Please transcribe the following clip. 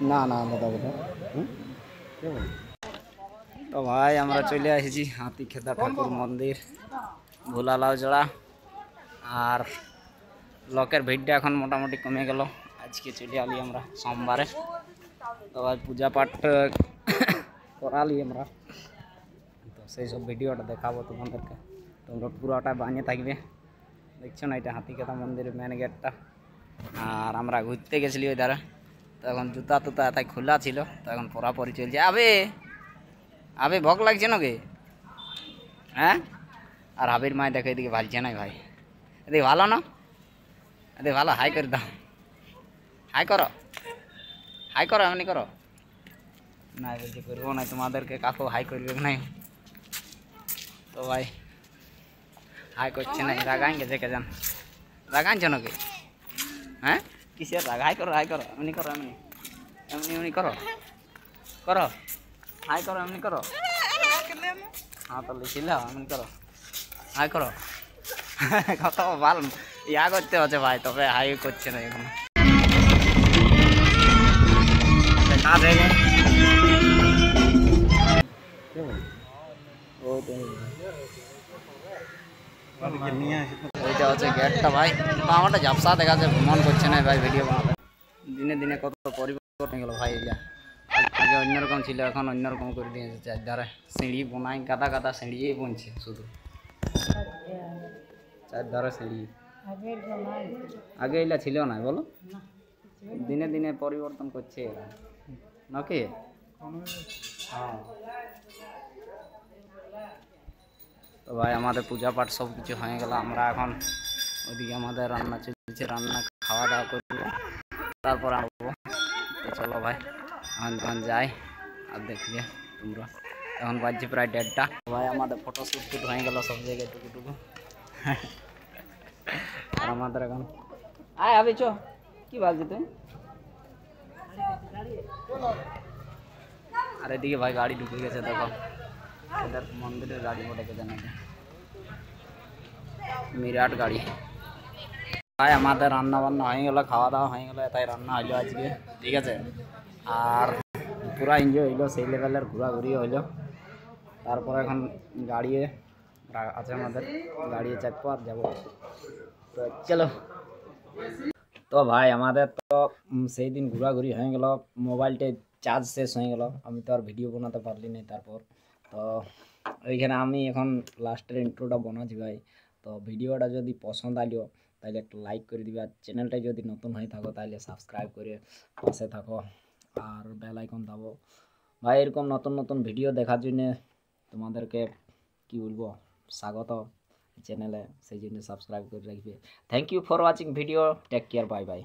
না না দাদা দাদা তো ভাই আমরা চলে এসেছি হাতিখেদা ঠাকুর মন্দির ভোলা লাউজড়া। আর লোকের ভিড়টা এখন মোটামুটি কমে গেল। আজকে চলে আলি আমরা সোমবারে, তো ভাই পূজা পাঠ করালি আমরা, তো সেই সব ভিডিওটা দেখাবো তোমাদেরকে। তোমরা পুরোটা বানিয়ে থাকবে। দেখছো না, এটা হাতিখেদা মন্দিরের মেন গেটটা। আর আমরা ঘুরতে গেছিলি ওই ধারে, তো এখন জুতা টুতা তাই খোলা ছিল, তো এখন পরাপরি চলছে। আবে আবে ভোগ লাগছে নাকি? হ্যাঁ, আর হাবির মায় দেখো এদিকে ভালছে না ভাই, এদিকে ভালো না, এদিকে ভালো। হাই করে দাও, হাই করো, হাই করো, এমনি করো না, বলছি করবো না তোমাদেরকে, কাকু হাই করবে নাই। তো ভাই হাই করছে না, রাগাইঙ্গে দেখে যান। রাগাইছ নাকি? হ্যাঁ কিসের রাগ? হাই করো, হাই করো, এমনি করো, এমনি এমনি এমনি করো, করো হাই করো, এমনি করো। হ্যাঁ তো লিখিল, এমনি করো, হাই করো। কত ভালো ইয়া করতে হচ্ছে ভাই, তবে হাই করছে না এখন। ওইটা হচ্ছে গেটটা ভাই, কিন্তু আমারটা ঝাপসা দেখা যাচ্ছে, মন করছে না ভাই ভিডিও বানাতে। দিনে দিনে কত পরিবর্তন গেল ভাই। এটা আগে অন্যরকম ছিল, এখন অন্যরকম করে দিয়েছে। চারধারে সিঁড়ি বোনাই, গাদা গাদা সিঁড়ি বনছে শুধু, চারধারে সিঁড়ি। আগে এগুলা ছিল না বলো, দিনে দিনে পরিবর্তন করছে এরা নাকি? হ্যাঁ। তো ভাই আমাদের পূজা পাঠ সব কিছু হয়ে গেল। আমরা এখন ওইদিকে আমাদের রান্না চলছে, রান্না খাওয়া দাওয়া করবো, তারপর আসবো। তো চলো ভাই এখন যাই, আর দেখবে তোমরা। এখন বাজছে প্রায় 1:30টা। ভাই আমাদের ফটো শ্যুট টুট হয়ে গেল সব জায়গায় টুকু টুকু। আর আমাদের এখন আয় আবি চো, কি ভাবছি তুই? আর এদিকে ভাই গাড়ি ঢুকে গেছে, দেখো এদের মন্দিরের গাড়ি ওটাকে জানা যায়, বিরাট গাড়ি। ভাই আমাদের রান্না বান্না হয়ে গেলো, খাওয়া দাওয়া হয়ে গেলো, তাই রান্না হইলো আজকে, ঠিক আছে। আর পুরা এনজয় হইলো, সেই লেভেলের ঘোরাঘুরি হইলো। তারপর এখন গাড়ি আছে আমাদের, গাড়ি চাপবো আর যাবো। তো চলো। তো ভাই আমাদের তো সেই দিন ঘোরাঘুরি হয়ে গেল, মোবাইলটা চার্জ শেষ হয়ে গেল, আমি তো আর ভিডিও বানাতে পারলি না। তারপর তো ওইখানে আমি এখন লাস্টের ইন্ট্রোটা বানাচ্ছি ভাই। তো ভিডিওটা যদি পছন্দ আইলো তাহলে একটা লাইক করে দিবে, আর চ্যানেলটা যদি নতুন হয়ে থাকো তাহলে সাবস্ক্রাইব করে পাশে থাকো, আর বেল আইকন দাবো ভাই। এরকম নতুন নতুন ভিডিও দেখার জন্য তোমাদেরকে কি বলবো, স্বাগত চ্যানেলে, সেই জন্য সাবস্ক্রাইব করে রাখবে। Thank you for watching video, take care, bye by.